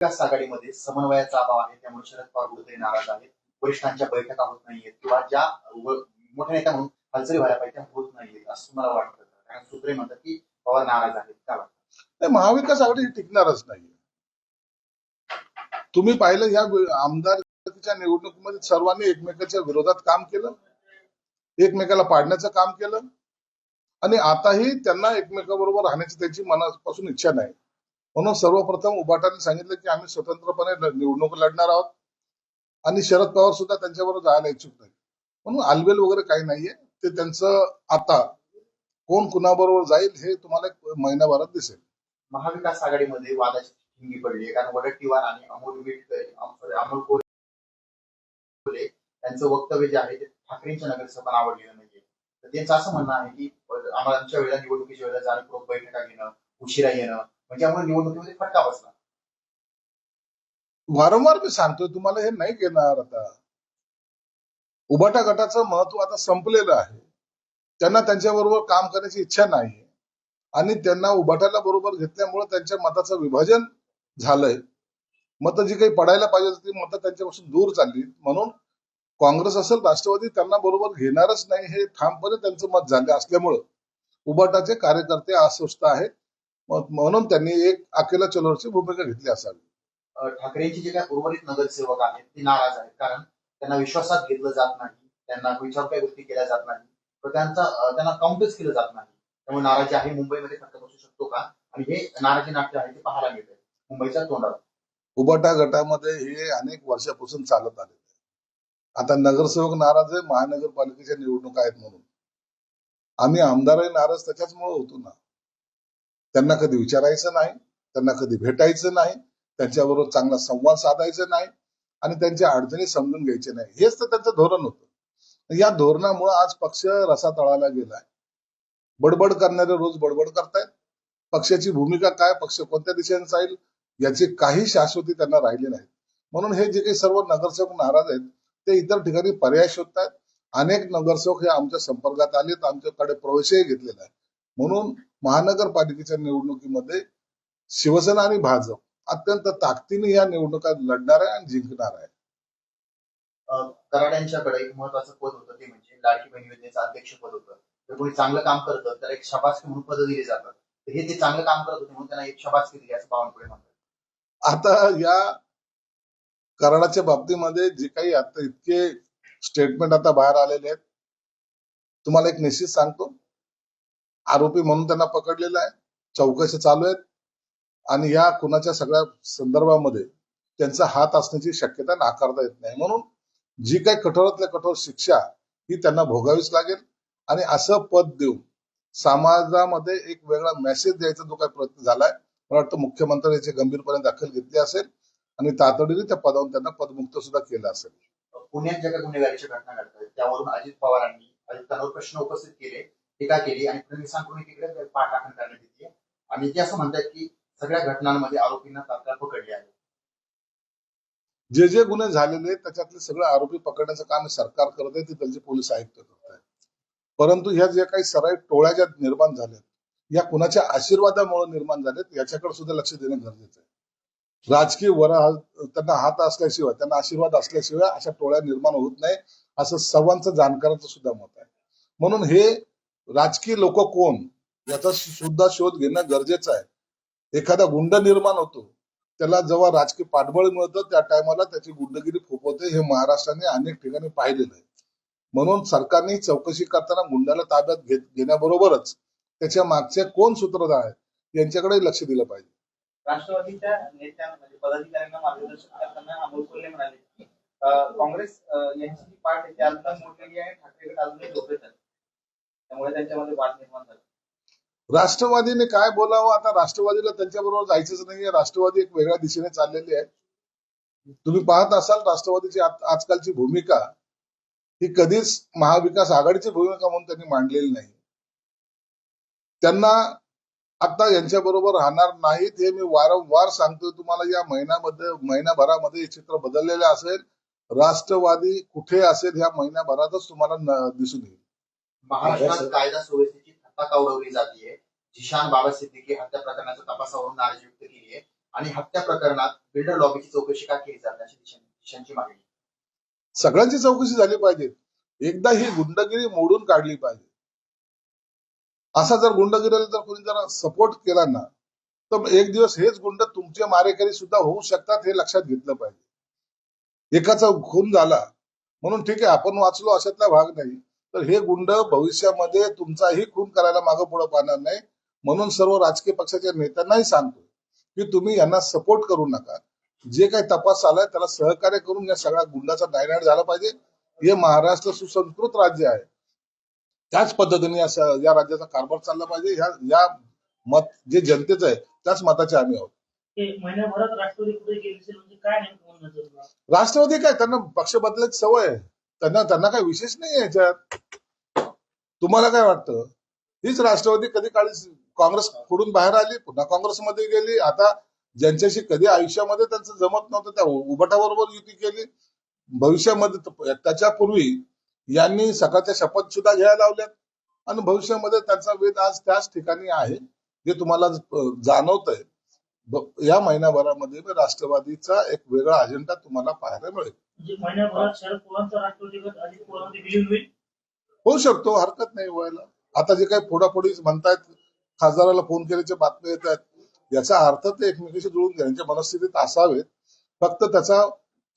महाविकास आघाडीमध्ये समन्वयाचा अभाव आहे, त्यामुळे शरद पवार कुठेतरी नाराज आहेत. वरिष्ठांच्या बैठका होत नाहीयेत किंवा ज्या मोठ्या नेत्या म्हणून हालचाली व्हायला पाहिजे त्या होत नाहीयेत असं मला वाटतं. कारण सूत्रे म्हणतात की पवार नाराज आहेत. काय वाटतं? महाविकास आघाडी टिकणारच नाही. तुम्ही पाहिलं या आमदारकीच्या निवडणुकीमध्ये सर्वांनी एकमेकाच्या विरोधात काम केलं, एकमेकाला पाडण्याचं काम केलं आणि आताही त्यांना एकमेकाबरोबर राहण्याची त्यांची मनापासून इच्छा नाही. म्हणून सर्वप्रथम उबाटाने सांगितलं की आम्ही स्वतंत्रपणे निवडणूक लढणार आहोत आणि शरद पवार सुद्धा त्यांच्याबरोबर जायला इच्छुक नाही. म्हणून आलबेल वगैरे काही नाहीये. ते त्यांचं आता कोण कुणाबरोबर जाईल हे तुम्हाला एक महिनाभरात दिसेल. महाविकास आघाडीमध्ये वादाची ठिंगी पडली आहे, कारण वडट्टीवार आणि अमोल कोल्हे यांचं वक्तव्य जे आहे ते ठाकरेंच्या नगरसेवकांना आवडलेलं नाहीये. तर त्यांचं असं म्हणणं आहे की आमच्या वेळेला निवडणुकीच्या वेळेला जाणीवपूर्वक बैठका घेणं, उशिरा येणं म्हणजे यामुळे निवडणुकीमध्ये फटका बसला. वारंवार मी सांगतोय तुम्हाला, हे नाही घेणार. आता उबाटा गटाचं महत्व आता संपलेलं आहे. त्यांना त्यांच्याबरोबर काम करण्याची इच्छा नाही आणि त्यांना उबाटाला बरोबर घेतल्यामुळे त्यांच्या मताचं विभाजन झालंय. मतं जी काही पडायला पाहिजे ती मतं त्यांच्यापासून दूर चालली. म्हणून काँग्रेस असेल राष्ट्रवादी त्यांना बरोबर घेणारच नाही हे ठामपणे त्यांचं मत झालं असल्यामुळं उबाटाचे कार्यकर्ते अस्वस्थ आहेत. म्हणून त्यांनी एक अकेला चलोरची भूमिका घेतली असावी. ठाकरेंचे जे काही उर्वरित नगरसेवक आहेत ते नाराज आहेत, कारण त्यांना विश्वासात घेतलं जात नाही, त्यांना विचार काही गोष्टी केल्या जात नाही, तर त्यांना काउंटच केलं जात नाही. त्यामुळे नाराजी आहे. मुंबईमध्ये फटका बसू शकतो का? आणि हे नाराजी नाट्य आहे ते पाहायला मिळतंय मुंबईच्या तोंडावर. उबाटा गटामध्ये हे अनेक वर्षापासून चालत आले. आता नगरसेवक नाराज आहे, महानगरपालिकेच्या निवडणुका आहेत म्हणून. आम्ही आमदारही नाराज त्याच्याचमुळे होतो ना. त्यांना कधी विचारायचं नाही, त्यांना कधी भेटायचं नाही, त्यांच्याबरोबर चांगला संवाद साधायचा नाही आणि त्यांच्या अडचणी समजून घ्यायचे नाही. हेच तर त्यांचं धोरण होतं. या धोरणामुळे आज पक्ष रसातळाला गेलाय. बडबड करणारे रोज बडबड करतायत. पक्षाची भूमिका काय, पक्ष कोणत्या दिशेने जाईल याची काही शाश्वती त्यांना राहिली नाही. म्हणून हे जे काही सर्व नगरसेवक नाराज आहेत ते इतर ठिकाणी पर्याय शोधतायत. अनेक नगरसेवक हे आमच्या संपर्कात आलेत, आमच्याकडे प्रवेशही घेतलेला आहे. म्हणून महानगरपालिकेच्या निवडणुकीमध्ये शिवसेना आणि भाजप अत्यंत ताकदीने या निवडणुका लढणार आहे आणि जिंकणार आहे. कराड एक महत्वाचं पद होतं, ते म्हणजे लाडकी बहीण योजनेचं अध्यक्ष पद होतं. तर कोणी चांगलं काम करतं तर एक शाबासकी म्हणून पद दिली जातात. तर हे ते चांगलं काम करत होते म्हणून त्यांना एक शाबासकी दिली असं बावनकुळे म्हणतात. आता या कराडाच्या बाबतीमध्ये जे काही आता इतके स्टेटमेंट आता बाहेर आलेले आहेत, तुम्हाला एक निश्चित सांगतो, आरोपी म्हणून त्यांना पकडलेलं आहे, चौकशी चालू आहेत आणि या खुनाच्या सगळ्या संदर्भामध्ये त्यांचा हात असण्याची शक्यता नाकारता येत नाही. म्हणून जी काही कठोरातल्या कठोर शिक्षा ही त्यांना भोगावीच लागेल आणि असं पद देऊन समाजामध्ये एक वेगळा मेसेज द्यायचा जो काही प्रयत्न झालाय, मला वाटतं मुख्यमंत्री याची गंभीरपणे दखल घेतली असेल आणि तातडीने त्या पदावरून त्यांना पदमुक्त सुद्धा केलं असेल. पुण्यात ज्या काही गुन्हेगारीच्या घटना घडतात त्यावरून अजित पवारांनी आयुक्तांवर प्रश्न उपस्थित केले, टीका केली आणि फडणवीसांकडून तिकडे पाठराखण करण्यात येते आणि ते असं म्हणतात की सगळ्या घटनांमध्ये आरोपींना तात्काळ पकडले आहे. जे जे गुन्हे झालेले त्याच्यातले सगळे आरोपी पकडण्याचं काम सरकार करत आहे, ते त्यांचे पोलीस आयुक्त करत आहेत. परंतु ह्या ज्या काही सराईत टोळ्या ज्या निर्माण झाल्यात, या कुणाच्या आशीर्वादामुळे निर्माण झालेत याच्याकडे सुद्धा लक्ष देणं गरजेचं आहे. राजकीय त्यांना हात असल्याशिवाय, त्यांना आशीर्वाद असल्याशिवाय अशा टोळ्या निर्माण होत नाही असं सर्वांचं जाणकारांचं सुद्धा मत आहे. म्हणून हे राजकीय लोक कोण याचा सुद्धा शोध घेणं गरजेचं आहे. एखादा गुंड निर्माण होतो, त्याला जेव्हा राजकीय पाठबळ मिळतं त्या टायमाला त्याची गुंडगिरी फुफवते. हे महाराष्ट्राने अनेक ठिकाणी पाहिलेलं आहे. म्हणून सरकारने चौकशी करताना गुंडाला ताब्यात घेण्याबरोबरच त्याच्या मागचे कोण सूत्रधार आहेत यांच्याकडे लक्ष दिलं पाहिजे. राष्ट्रवादीच्या नेत्यांना म्हणजे पदाधिकाऱ्यांना मार्गदर्शन करताना अमोल कोल्हे म्हणाले की काँग्रेस यांची जी पाठ आहे ती अजूनच मोडलेली आहे, ठाकरे गट अजूनही झोपेत आहेत, त्यामुळे त्यांच्यामध्ये वाद निर्माण झाला. राष्ट्रवादीने काय बोलावं? आता राष्ट्रवादीला त्यांच्याबरोबर जायचंच नाहीये. राष्ट्रवादी एक वेगळ्या दिशेने चाललेली आहे. तुम्ही पाहत असाल राष्ट्रवादीची आजकालची भूमिका ही कधीच महाविकास आघाडीची भूमिका म्हणून त्यांनी मांडलेली नाही. त्यांना आता यांच्या बरोबर राहणार नाहीत हे मी वारंवार सांगतोय तुम्हाला. या महिनाभरामध्ये चित्र बदललेलं असेल. राष्ट्रवादी कुठे असेल ह्या महिनाभरातच तुम्हाला दिसून येईल. महाराष्ट्रात कायदा सुव्यवस्थेची थट्टा उडवली जाते. जिशान बाबा सिद्दीकी हत्या प्रकरणाच्या तपासावरून नाराजी व्यक्त केली आहे. आणि हत्या प्रकरणात बिल्डर लॉबीची चौकशी का केली जात नाही, अशी दिशांची मागणी. सगळ्यांची चौकशी झाली पाहिजे. एकदा ही गुंडगिरी मोडून काढली पाहिजे. असा जर गुंडगिरीला जर कोणी जरा सपोर्ट केला ना, तर एक दिवस हेच गुंड तुमचे मारेकरी सुद्धा होऊ शकतात, हे लक्षात घेतलं पाहिजे. एकाचा खून झाला म्हणून ठीक आहे, आपण वाचलो अशातला भाग नाही, तर हे गुंड भविष्यामध्ये तुमचाही खून करायला मागं पुढे पाहणार नाही. म्हणून सर्व राजकीय पक्षाच्या नेत्यांनाही सांगतो की तुम्ही यांना सपोर्ट करू नका. जे काही तपास आलाय त्याला सहकार्य करून या सगळ्या गुंडाचा नायनाट झाला पाहिजे. हे महाराष्ट्र सुसंस्कृत राज्य आहे, त्याच पद्धतीने या राज्याचा कारभार चालला पाहिजे. या मत जे जनतेचं आहे त्याच मताचे आम्ही आहोत. महिन्याभरात राष्ट्रवादी कुठे गेली असेल म्हणजे काय नेमकं म्हणणं तुला? राष्ट्रवादी काय, त्यांना पक्ष बदलायची सवय आहे. त्यांना काय विशेष नाही आहे याच्यात. तुम्हाला काय वाटतं? हीच राष्ट्रवादी कधी काळी काँग्रेस फोडून बाहेर आली, पुन्हा काँग्रेसमध्ये गेली. आता ज्यांच्याशी कधी आयुष्यामध्ये त्यांचं जमत नव्हतं त्या उबाटाबरोबर युती केली. भविष्यामध्ये त्याच्यापूर्वी यांनी सकाळच्या शपथ सुद्धा घ्यायला लावल्यात आणि भविष्यामध्ये त्यांचा वेध आज त्याच ठिकाणी आहे, जे तुम्हाला जाणवतंय. या महिन्याभरामध्ये राष्ट्रवादीचा एक वेगळा अजेंडा तुम्हाला पाहायला मिळेल. म्हणजे महिन्याभरात शरद पवारांचा राष्ट्रवादी गट अजित पवारांमध्ये विलीन होईल? होऊ शकतो, हरकत नाही व्हायला. आता जे काही फोडाफोडी म्हणतायत, खासदाराला फोन केल्याच्या बातम्या येत आहेत, याचा अर्थ ते एकमेकांशी जुळून घेण्याच्या मनस्थितीत असावेत. फक्त त्याचा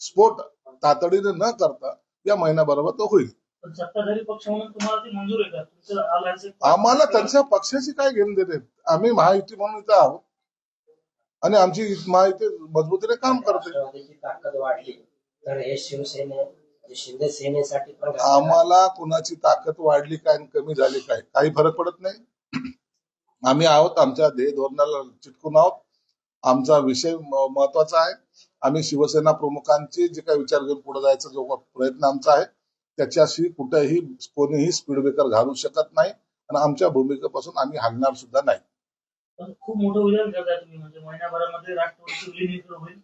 स्फोट तातडीने न करता या महिन्याभरावर तो होईल. पण सत्ताधारी पक्ष म्हणून तुम्हाला ते मंजूर आहे का? तुमचं alliance आम्हाला त्यांच्या पक्षाची काय घेणं देते. आम्ही महायुती म्हणून इथं आहोत आणि आमची महायुती मजबूतीने काम करते. राष्ट्रवादीची ताकद वाढली तर हे शिंदे सेनेसाठी पण आम्हाला कुणाची ताकद वाढली काय आणि कमी झाली काय काही फरक पडत नाही. आम्ही आहोत, आमच्या ध्येय धोरणाला चिटकून आहोत. आमचा विषय महत्वाचा आहे. आम्ही शिवसेना प्रमुखांचे जे काही विचार घेऊन पुढे जायचा जो प्रयत्न आमचा आहे त्याच्याशी कुठेही कोणीही स्पीड ब्रेकर घालू शकत नाही आणि आमच्या भूमिकेपासून आम्ही हलणार सुद्धा नाही. पण खूप मोठं विधान करताय तुम्ही, म्हणजे महिन्याभरामध्ये राष्ट्रवादीची विलीनीकरण होईल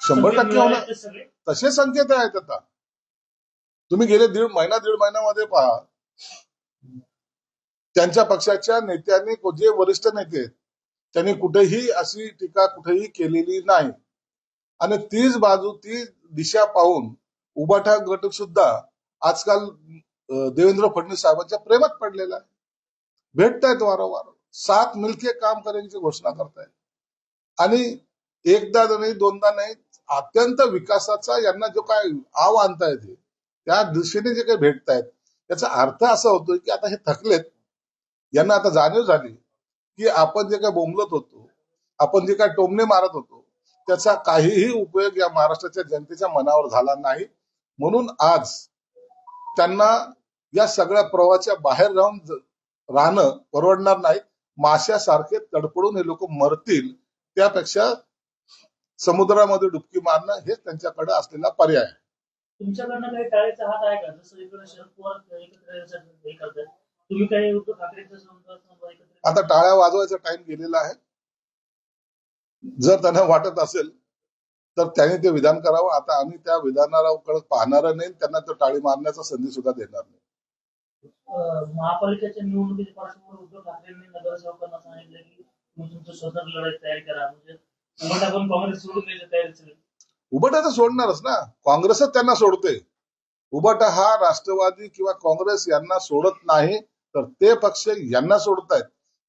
100% होणार. ते सगळे तसे संकेत आहेत. आता तुम्ही गेले दीड महिन्यामध्ये पहा, त्यांच्या पक्षाच्या नेत्यांनी जे वरिष्ठ नेते आहेत त्यांनी कुठेही अशी टीका कुठेही केलेली नाही आणि तीच बाजू ती दिशा पाहून उबाठा गट सुद्धा आजकाल देवेंद्र फडणवीस साहेबांच्या प्रेमात पडलेला आहे. भेटतायत वारंवार, साथ मिलके काम करण्याची घोषणा करतायत आणि एकदा नाही दोनदा नाही, अत्यंत विकासाचा यांना जो काय आव आणता येते त्या दिशेने जे काही भेटतायत त्याचा अर्थ असा होतो की आता हे थकलेत. यांना आता जाणीव झाली की आपण जे काय बोंबलत होतो, आपण जे काय टोमणे मारत होतो त्याचा काहीही उपयोग या महाराष्ट्राच्या जनतेच्या मनावर झाला नाही. म्हणून आज त्यांना या सगळ्या प्रवाहाच्या बाहेर राहणं परवडणार नाही. माशासारखे तडपडून हे लोक मरतील त्यापेक्षा समुद्रामध्ये डुबकी मारणं हेच त्यांच्याकडे असलेला पर्याय आहे. तुमच्याकडनं काही टाळायचा हात आहे का? जसं इकडे शरद पवार एकत्र हे करतात, तुम्ही काही उद्धव ठाकरेंचं एकत्र आता टाळ्या वाजवायचा टाइम गेलेला आहे. जर त्यांना वाटत असेल तर त्यांनी ते विधान करावं. आता आम्ही त्या विधानाकडे पाहणार नाही, त्यांना तो टाळी मारण्याचा संधी सुद्धा देणार नाही. महापालिकेच्या निवडणुकीच्या पार्श्वभूमीवर उद्धव ठाकरेंनी नगरसेवकांना सांगितलं की तुम्ही तुमचं स्वतंत्र लढाई तयारी करा, म्हणजे उलट आपण काँग्रेस सोडून द्यायची तयारी सगळी. उबाटा तर सोडणारच ना, काँग्रेसच त्यांना सोडते. उबाटा हा राष्ट्रवादी किंवा काँग्रेस यांना सोडत नाही तर ते पक्ष यांना सोडतायत.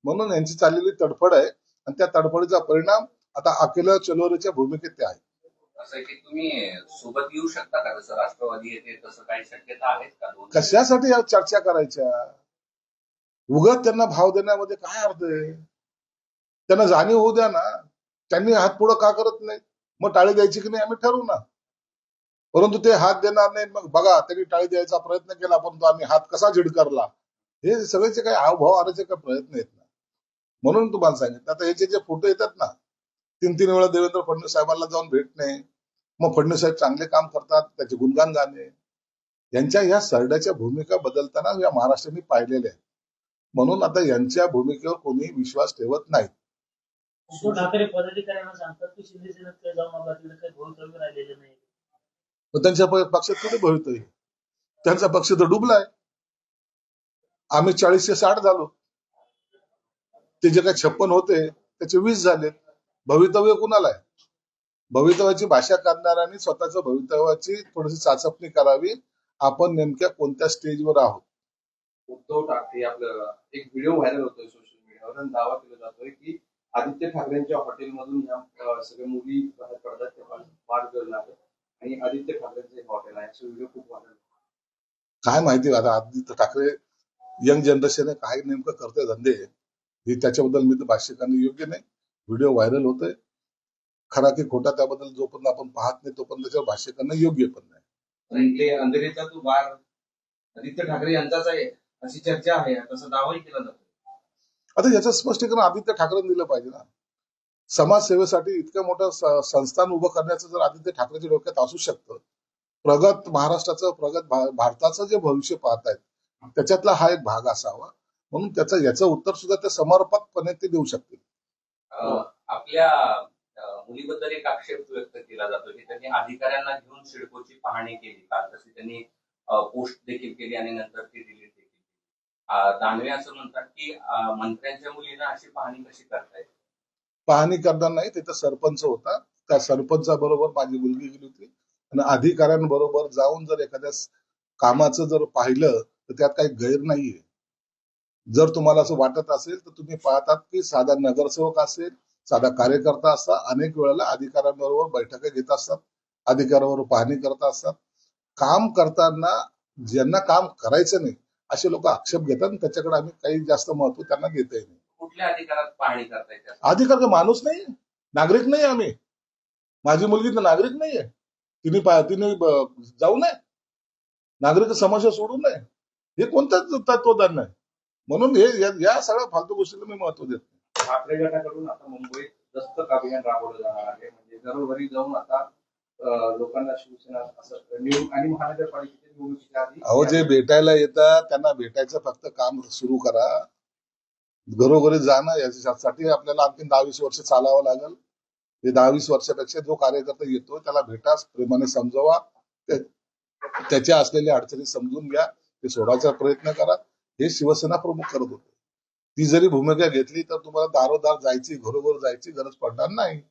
म्हणून यांची चाललेली तडफड आहे आणि त्या तडफडीचा परिणाम आता अकेला चलोरेच्या भूमिकेत ते आहे. असं की तुम्ही सोबत येऊ शकता का? जसं राष्ट्रवादी येते तसं काही शक्यता आहेत का? कशासाठी या चर्चा करायच्या? उगाच त्यांना भाव देण्यामध्ये काय अर्थ आहे? त्यांना जाणीव होऊ द्या ना. त्यांनी हात पुढं का करत नाही? मग टाळी द्यायची की नाही आम्ही ठरवू ना. परंतु ते हात देणार नाही. मग बघा त्यांनी टाळी द्यायचा प्रयत्न केला परंतु आम्ही हात कसा झिडकारला, हे सगळेचे काही हावभाव आणायचे काही प्रयत्न आहेत ना. म्हणून तुम्हाला सांगितलं, आता याचे जे फोटो येतात ना, 3-3 वेळा देवेंद्र फडणवीस साहेबांना जाऊन भेटणे, मग फडणवीस साहेब चांगले काम करतात त्याचे गुणगान गाणे, यांच्या या सरड्याच्या भूमिका बदलताना या महाराष्ट्राने पाहिलेल्या आहेत. म्हणून आता यांच्या भूमिकेवर कोणी विश्वास ठेवत नाही. उद्धव ठाकरे पदाधिकाऱ्यांना सांगतात की शिंदे सेनेत काही जाऊ नका, तिथे काही भवितव्य राहिलेलं नाही. पण त्यांच्या पक्षात कुठे भवितव्य? त्यांचा पक्ष तर डुबलाय. आम्ही 40 ते 60 झालो, ते जे काही 56 होते त्याचे 20 झाले. भवितव्य कुणाला आहे? भवितव्याची भाषा करणाऱ्यांनी स्वतःच्या भवितव्याची थोडीशी चाचपणी करावी. आपण नेमक्या कोणत्या स्टेजवर आहोत. उद्धव ठाकरे आपलं एक व्हिडिओ व्हायरल होतोय सोशल मीडियावर आणि दावा केला जातोय की आदित्य ठाकरेंच्या हॉटेलमधून ह्या सगळ्या मुली बाहेर पडतात ते वाद करणार आहे आणि आदित्य ठाकरेंचं एक हॉटेल आहे असं व्हिडिओ खूप व्हायरल. काय माहिती आता आदित्य ठाकरे यंग जनरेशन काय नेमकं करते धंदे हे त्याच्याबद्दल मी तर भाष्य करणं योग्य नाही. व्हिडिओ व्हायरल होतोय, खरा की खोटा त्याबद्दल जोपर्यंत आपण पाहत नाही तोपर्यंत त्याच्यावर भाष्य करणं योग्य पण नाही. आणि ते अंधेरीचा तो बार आदित्य ठाकरे यांचाच आहे अशी चर्चा आहे, तसा दावाही केला जातो. आता याचं स्पष्टीकरण आदित्य ठाकरेंनी दिलं पाहिजे ना. समाजसेवेसाठी इतकं मोठं संस्थान उभं करण्याचं जर आदित्य ठाकरेच्या डोक्यात असू शकतं, प्रगत महाराष्ट्राचं प्रगत भारताचं जे भविष्य पाहतायत त्याच्यातला हा एक भाग असावा. म्हणून याचं उत्तर सुद्धा ते समर्पकपणे ते देऊ शकतील. आपल्या मुलीबद्दल एक आक्षेप व्यक्त केला जातो की त्यांनी अधिकाऱ्यांना घेऊन सिडकोची पाहणी केली काल, तशी त्यांनी पोस्ट देखील केली आणि नंतर ती डिलीट देखील केली. दानवे असं म्हणतात की मंत्र्यांच्या मुलींना अशी पाहणी कशी करता येईल? पाहणी करणार नाही, तिथं सरपंच होता, त्या सरपंचाबरोबर माझी मुलगी गेली होती आणि अधिकाऱ्यांबरोबर जाऊन जर एखाद्या कामाचं जर पाहिलं तर त्यात काही गैर नाहीये. जर तुम्हाला असं वाटत असेल तर तुम्ही पाहतात की साधा नगरसेवक असेल, साधा कार्यकर्ता असता, अनेक वेळेला अधिकाऱ्यांबरोबर बैठका घेत असतात, अधिकाऱ्याबरोबर पाहणी करत असतात. काम करताना ज्यांना काम करायचं नाही असे लोक आक्षेप घेतात आणि त्याच्याकडे आम्ही काही जास्त महत्व त्यांना देतही नाही. कुठल्या अधिकारात पाहणी करता येते? अधिकार का माणूस नाही, नागरिक नाही आम्ही. माझी मुलगी तर नागरिक नाहीये, तिने जाऊ नये, नागरिक समस्या सोडू नये, हे कोणतंच तत्वज्ञान नाही. म्हणून हे या सगळ्या फालतू गोष्टीला मी महत्व देत नाही. ठाकरे गटाकडून आता मुंबईत दस्तक अभियान राबवलं जाणार आहे, म्हणजे घरोघरी जाऊन आता लोकांना शिवसेना असं आणि महानगरपालिकेच्या निवडणुकीच्या आधी अहो जे भेटायला येतात त्यांना भेटायचं फक्त काम सुरू करा. घरोघरी जाणं याच्यासाठी आपल्याला आणखी 10-20 वर्ष चालावं लागेल. ते 10-20 वर्षापेक्षा जो कार्यकर्ता येतो त्याला भेटा, प्रेमाने समजवा, त्याच्या असलेल्या अडचणी समजून घ्या, ते सोडायचा प्रयत्न करा. हे शिवसेना प्रमुख करत होते. ती जरी भूमिका घेतली तर तुम्हाला दारोदार जायची, घरोघर जायची गरज पडणार नाही.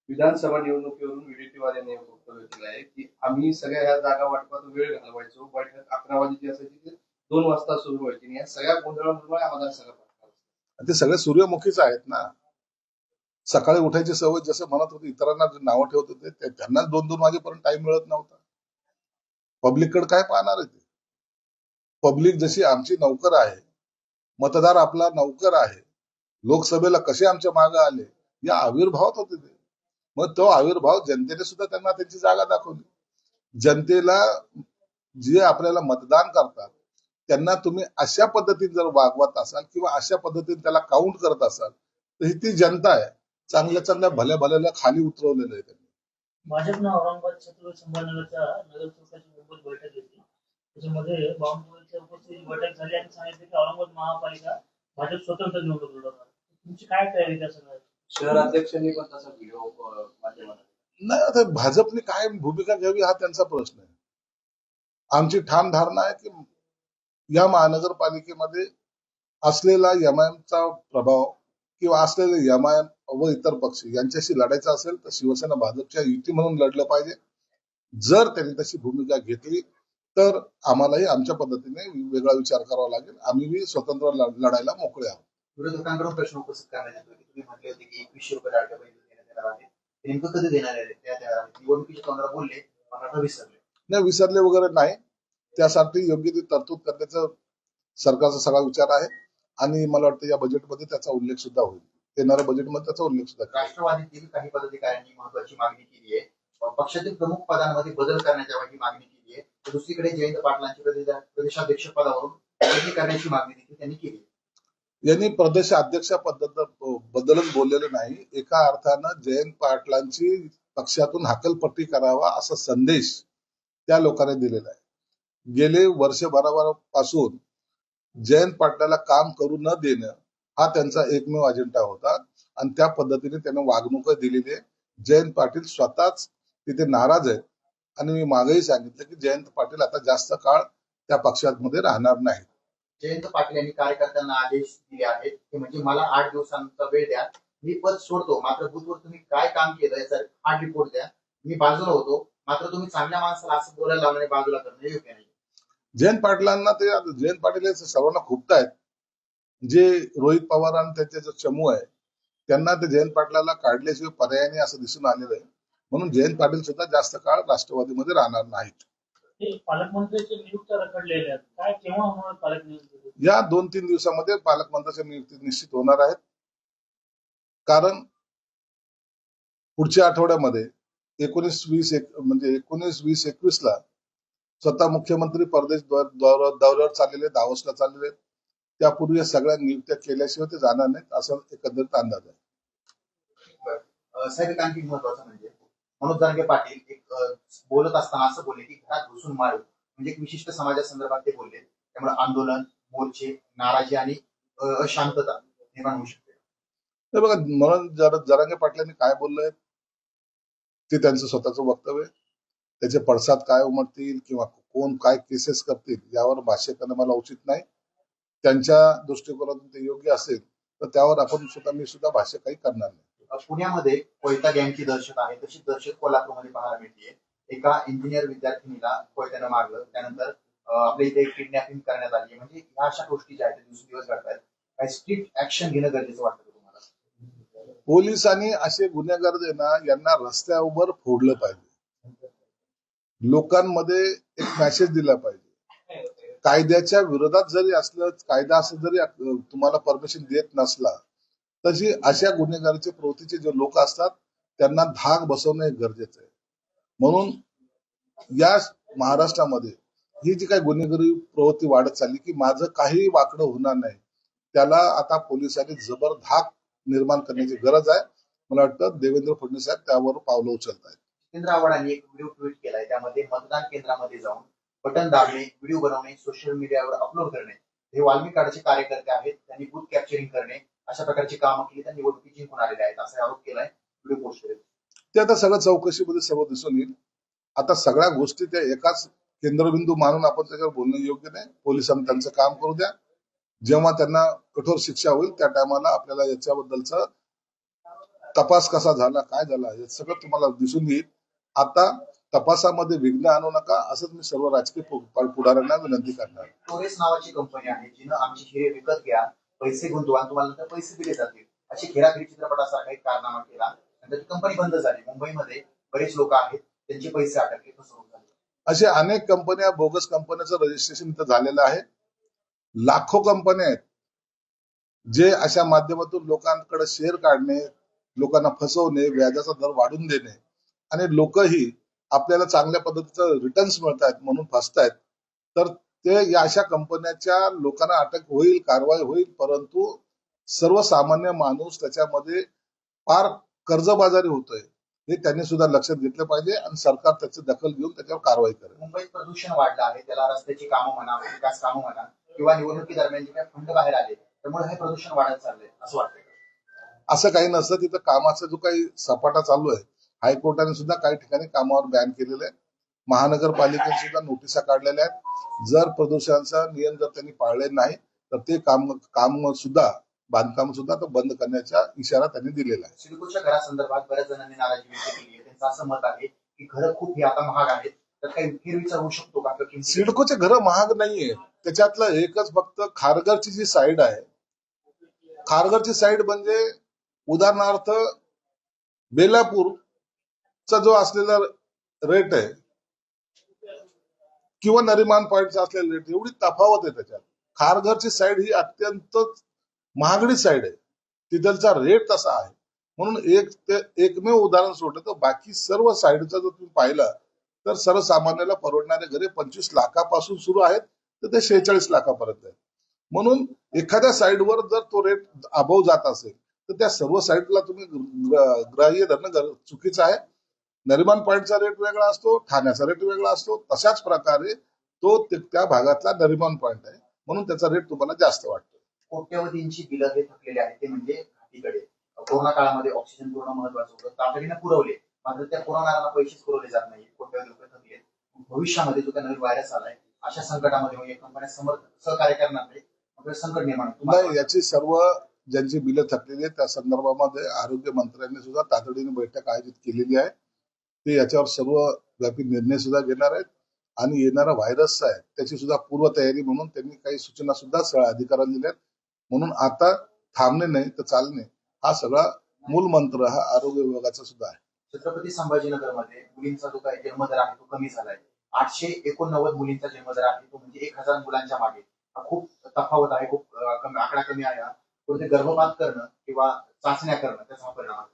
विधानसभा निवडणुकीवरून विडेट्टीवार यांनी वक्तव्य केलं आहे की आम्ही सगळ्या ह्या जागा वाटपात वेळ घालवायचो, बैठक 11 वाजेची असायची ते 2 वाजता सुरू व्हायची आणि या सगळ्या गोंधळामुळे आम्हाला सगळं ते सगळे सूर्यमुखीच आहेत ना. सकाळी उठायची सवय जसं म्हणत होते, इतरांना नावं ठेवत होते, त्यांना 2-2 वाजेपर्यंत टाइम मिळत नव्हता. पब्लिककडे काय पाहणार आहे ते? पब्लिक जशी आमची नौकर आहे, मतदार आपला नौकर आहे, लोकसभेला कसे आमच्या मागे आले या आविर्भावात होते ते. मग तो आविर्भाव जनतेने सुद्धा त्यांना त्यांची जागा दाखवली. जनतेला जे आपल्याला मतदान करतात त्यांना तुम्ही अशा पद्धतीने जर वागवत असाल किंवा अशा पद्धतीने त्याला काउंट करत असाल तर ही ती जनता आहे, चांगल्या चांगल्या भल्या भल्याला खाली उतरवलेलं आहे त्यांनी. भाजपनं औरंगाबाद छत्रपती संभाजीनगरच्या नगरसेवकाची मुंबईत बैठक घेतली. त्याच्यामध्ये बावनकुळेच्या उपस्थितीत बैठक झाली आणि सांगितले की औरंगाबाद महापालिका भाजप स्वतंत्र निवडणूक लढवणार. तुमची काय तयारी त्या सगळ्या? शहराध्यक्षांनी पण तसा व्हिडिओ माध्यमात नाही, आता भाजपने काय भूमिका घ्यावी हा त्यांचा प्रश्न आहे. आमची ठाम धारणा आहे की या महानगरपालिकेमध्ये असलेला एमआयएमचा प्रभाव किंवा असलेले एमआयएम व इतर पक्ष यांच्याशी लढायचं असेल तर शिवसेना भाजपच्या युती म्हणून लढलं पाहिजे. जर त्यांनी तशी भूमिका घेतली तर आम्हालाही आमच्या पद्धतीने वेगळा विचार करावा लागेल. आम्ही स्वतंत्र लढायला मोकळे आहोत. विरोधकांकडून प्रश्न उपस्थित करण्यात येतो की तुम्ही म्हटले होते की 2100 रुपये लाडक्या बहिणीला देण्यात येणार आहे, ते नेमकं कधी देणार आहे? निवडणुकीच्या तोंडाला बोलले पण आता विसरले. नाही, विसरले वगैरे नाही. त्यासाठी योग्य ती तरतूद करण्याचा सरकारचा सगळा विचार आहे आणि मला वाटतं या बजेटमध्ये त्याचा उल्लेख सुद्धा होईल. येणाऱ्या बजेटमध्ये त्याचा उल्लेख सुद्धा होईल. राष्ट्रवादीतील काही पदाधिकाऱ्यांनी महत्वाची मागणी केली आहे. पक्षातील प्रमुख पदांमध्ये बदल करण्याच्या ही मागणी केली आहे. तर दुसरीकडे जयंत पाटलांची प्रदेशाध्यक्ष पदावरून बदली करण्याची मागणी देखील त्यांनी केली. यांनी प्रदेशाध्यक्ष बद्दलच बोललेलं नाही. एका अर्थानं जयंत पाटलांची पक्षातून हकलपट्टी करावा असा संदेश त्या लोकांनी दिलेला आहे. गेले वर्षभरापासून जयंत पाटलाला काम करू न देणं हा त्यांचा एकमेव अजेंडा होता आणि त्या पद्धतीने त्यांना वागणूक दिलेली आहे. जयंत पाटील स्वतःच तिथे नाराज आहेत आणि मी मागेही सांगितलं की जयंत पाटील आता जास्त काळ त्या पक्षामध्ये राहणार नाही. जयंत पाटील यांनी कार्यकर्त्यांना आदेश दिले आहेत की म्हणजे मला 8 दिवसांचा वेळ द्या, मी पद सोडतो, मात्र बुथवर तुम्ही काय काम केलं याचा हार्ड रिपोर्ट द्या. मी बाजूला होतो, मात्र तुम्ही चांगल्या माणसाला असं बोलायला लावलं आणि बाजूला करणं योग्य नाही. जयंत पाटलांना ते जयंत पाटील हे सर्वांना खुपतायत. जे रोहित पवार आणि त्यांचे जो चमू आहे त्यांना ते जयंत पाटलाला काढल्याशिवाय पर्याय नाही असं दिसून आलेलं आहे. म्हणून जयंत पाटील सुद्धा जास्त काळ राष्ट्रवादीमध्ये राहणार नाहीत. ते पालकमंत्र्यांच्या नियुक्त्या रखडलेल्या आहेत. काय केव्हा होणार पालक नियुक्ती? या 2-3 दिवसामध्ये पालकमंत्र्याच्या नियुक्ती निश्चित होणार आहेत. कारण पुढच्या आठवड्यामध्ये 19-20-21ला स्वतः मुख्यमंत्री परदेश दौऱ्यावर चाललेले, दावोसला चाललेले. त्यापूर्वी या सगळ्या नियुक्त्या केल्याशिवाय ते जाणार नाहीत असं एकंदरीत अंदाज आहे. साहेब, एक आणखी महत्वाचं म्हणजे मनोज जरांगे पाटील बोलत असताना असं बोलले की घरात घुसून मारू, म्हणजे एक विशिष्ट समाजासंदर्भात ते बोलले. त्यामुळे आंदोलन, मोर्चे, नाराजी आणि अशांतता निर्माण होऊ शकते. हे बघा, मनोज जरांगे पाटलांनी काय बोललंय ते त्यांचं स्वतःचं वक्तव्य. त्याचे पडसाद काय उमटतील किंवा कोण काय केसेस करतील यावर भाष्य करणं मला उचित नाही. त्यांच्या दृष्टिकोनातून ते योग्य असेल तर त्यावर मी सुद्धा भाष्य काही करणार नाही. पुण्यामध्ये कोयता गँगची दहशत आहे, तशी दहशत कोल्हापूरमध्ये पाहायला मिळते. एका इंजिनियर विद्यार्थिनीला कोयत्यानं मारलं, त्यानंतर आपल्या इथे किडनॅपिंग करण्यात आली. म्हणजे ह्या अशा गोष्टी ज्या आहेत दिवसेंदिवस घडतात. काही स्ट्रिक्ट ऍक्शन घेणं गरजेचं वाटतं तुम्हाला? पोलिसांनी असे गुन्हेगार जे ना यांना रस्त्यावर फोडलं पाहिजे. लोकांमध्ये एक मेसेज दिला पाहिजे. कायद्याच्या विरोधात जरी असलं, कायदा असं जरी तुम्हाला परमिशन देत नसला तशी अशा गुन्हेगारीच्या प्रवृत्तीचे जे लोक असतात त्यांना धाक बसवणं हे गरजेचं आहे. म्हणून या महाराष्ट्रामध्ये ही जी काही गुन्हेगारी प्रवृत्ती वाढत चालली की माझं काही वाकडं होणार नाही, त्याला आता पोलिसांनी जबर धाक निर्माण करण्याची गरज आहे. मला वाटतं देवेंद्र फडणवीस साहेब त्यावर पावलं उचलत आहेत. जितेंद्र आव्हाडांनी एक व्हिडिओ ट्विट केलाय, त्यामध्ये मतदान केंद्रामध्ये जाऊन बटन दाबणे, व्हिडिओ बनवणे, सोशल मीडियावर अपलोड करणे, हे वाल्मिक कार्डचे कार्यकर्ते आहेत, त्यांनी बूथ कॅप्चरिंग करणे, अशा प्रकारची कामं केली, त्यांनी निवडणुकी जिंकून आलेले आहेत असा आरोप केलाय. व्हिडिओ पोस्ट केले. ते आता सगळं चौकशीमध्ये सर्व दिसून येईल. आता सगळ्या गोष्टी त्या एकाच केंद्रबिंदू मानून आपण त्याच्यावर बोलणं योग्य नाही. पोलिसांनी त्यांचं काम करू द्या. जेव्हा त्यांना कठोर शिक्षा होईल त्या टायमाला आपल्याला याच्याबद्दलचा तपास कसा झाला, काय झाला हे सगळं तुम्हाला दिसून येईल. आता तपासामध्ये विघ्न आणू नका असंच मी सर्व राजकीय पुढाऱ्यांना विनंती करणार. टोरेस नावाची कंपनी आहे, जिनं आमची हिरे विकत घ्या, पैसे गुंतवा, तुम्हाला नंतर पैसे दिले जातील, अशी खेराखिरी चित्रपटासारखा एक कारनामा केला. नंतर ती कंपनी बंद झाली. मुंबईमध्ये बरेच लोक आहेत, त्यांचे पैसे अटकले, फसवणूक झाली. अशा अनेक कंपन्या, बोगस कंपन्याचं रजिस्ट्रेशन इथं झालेलं आहे. लाखो कंपन्या आहेत जे अशा माध्यमातून लोकांकडे शेअर काढणे, लोकांना फसवणे, व्याजाचा दर वाढून देणे आणि लोकही आपल्याला चांगल्या पद्धतीचं रिटर्न्स मिळतात म्हणून फसतायत. तर ते या अशा कंपन्याच्या लोकांना अटक होईल, कारवाई होईल, परंतु सर्वसामान्य माणूस त्याच्यामध्ये फार कर्जबाजारी होतोय हे त्यांनी सुद्धा लक्षात घेतलं पाहिजे आणि सरकार त्याची दखल घेऊन त्याच्यावर कारवाई करेल. मुंबईत प्रदूषण वाढलं आहे, त्याला रस्त्याची कामं म्हणा, विकास कामं म्हणा, किंवा निवडणुकी दरम्यान जे काही फंड बाहेर आले त्यामुळे हे प्रदूषण वाढत चाललंय असं वाटतंय? असं काही नसतं. तिथं कामाचा जो काही सपाटा चालू आहे, हायकोर्टाने सुद्धा काही ठिकाणी कामावर बॅन केलेलं आहे. महानगरपालिकेने सुद्धा नोटिसा काढलेल्या आहेत. जर प्रदूषणाचा नियम जर त्यांनी पाळले नाही तर ते काम सुद्धा, बांधकाम सुद्धा बंद करण्याचा इशारा त्यांनी दिलेला आहे. सिडकोच्या घरासंदर्भात बऱ्याच जणांनी नाराजी व्यक्त केली आहे. त्यांचं असं मत आहे की घरं खूप हे आता महाग आहेत, तर काही फेरविचार होऊ शकतो का? सिडकोचे घरं महाग नाहीये. त्याच्यातलं एकच फक्त खारघरची जी साईड आहे, खारघरची साईड म्हणजे उदाहरणार्थ बेलापूरचा जो असलेला रेट आहे किंवा नरिमान पॉईंटचा असलेला रेट, एवढी तफावत आहे त्याच्यात. खारघरची साईड ही अत्यंत महागडी साईड आहे, तिथलचा रेट तसा आहे. म्हणून एकमेव उदाहरण सोडलं तर बाकी सर्व साईडचा जर तुम्ही पाहिला तर सर्वसामान्याला परवडणारे घरे 25 लाखापासून सुरू आहेत तर ते 46 लाखापर्यंत आहेत. म्हणून एखाद्या साईडवर जर तो रेट अबव जात असेल तर त्या सर्व साईडला तुम्ही ग्राह्य धरणं चुकीचं आहे. नरिमान पॉईंटचा रेट वेगळा असतो, ठाण्याचा रेट वेगळा असतो. तशाच प्रकारे तो त्या भागातला नरिमान पॉईंट आहे, म्हणून त्याचा रेट तुम्हाला जास्त वाटतो. कोट्यवधींची बिलं हे थकलेले आहेत, ते म्हणजे घाटीकडे. कोरोना काळामध्ये ऑक्सिजन पुरवणं महत्वाचं होतं, तातडीनं पुरवले, मात्र त्या पुरवणाऱ्यांना पैसेच पुरवले जात नाही. कोट्यवधी रुपये थकले. भविष्यामध्ये जो काही नवीन व्हायरस आलाय, अशा संकटामध्ये कंपन्या सहकार्य करणार नाही, संकट निर्माण नाही. याची सर्व ज्यांची बिलं थकलेली आहेत त्या संदर्भामध्ये आरोग्य मंत्र्यांनी सुद्धा तातडीने बैठक आयोजित केलेली आहे. ते याच्यावर सर्वव्यापी निर्णय सुद्धा घेणार आहेत आणि येणारा व्हायरस आहे त्याची सुद्धा पूर्वतयारी म्हणून त्यांनी काही सूचना सुद्धा सगळ्या अधिकाऱ्यांना दिल्या आहेत. म्हणून आता थांबणे नाही तर चालणे हा सगळा मूल मंत्र हा आरोग्य विभागाचा सुद्धा आहे. छत्रपती संभाजीनगरमध्ये मुलींचा जो काही जन्मदर आहे तो कमी झालाय. 889 मुलींचा जन्मदर आहे तो म्हणजे 1000 मुलांच्या मागे. हा खूप तफावत आहे, खूप आकडा कमी आहे. कोणते गर्भपात करणं किंवा चाचण्या करणं त्याचा परिणाम आहे.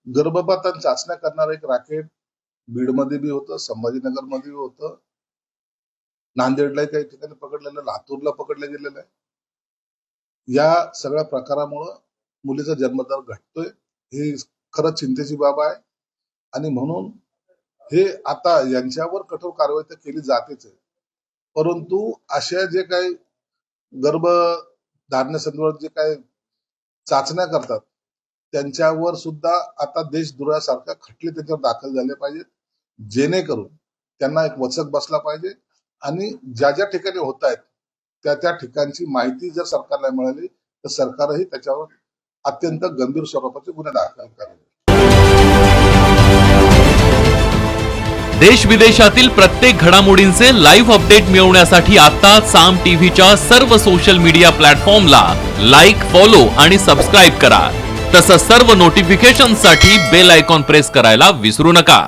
गर्भपात आणि चाचण्या करणारं एक रॅकेट बीडमध्ये बी होतं, संभाजीनगरमध्ये बी होतं, नांदेडला काही ठिकाणी पकडलेलं, लातूरला पकडलं गेलेलं आहे. या सगळ्या प्रकारामुळं मुलीचा जन्मदर घटतोय. ही खरंच चिंतेची बाब आहे आणि म्हणून हे आता यांच्यावर कठोर कारवाई तर केली जातेच आहे, परंतु अशा जे काही गर्भधारणेसंदर्भात जे काही चाचण्या करतात त्यांच्यावर सुद्धा आता देशद्रोहासारख्या खटले त्याच्यावर दाखल झाले पाहिजेत, जेणेकरून त्यांना एक वचक बसला पाहिजे आणि ज्या ज्या ठिकाणी होत आहेत त्या ठिकाणची माहिती जर सरकारला मिळाली तर सरकारही त्याच्यावर अत्यंत गंभीर स्वरूपाचे गुन्हे दाखल करेल. देश विदेशातील प्रत्येक घडामोडींचे लाईव्ह अपडेट मिळवण्यासाठी आता साम टीव्हीच्या सर्व सोशल मीडिया प्लॅटफॉर्मला लाईक, फॉलो आणि सबस्क्राईब करा. तसंच सर्व नोटिफिकेशनसाठी बेल आयकॉन प्रेस करायला विसरू नका.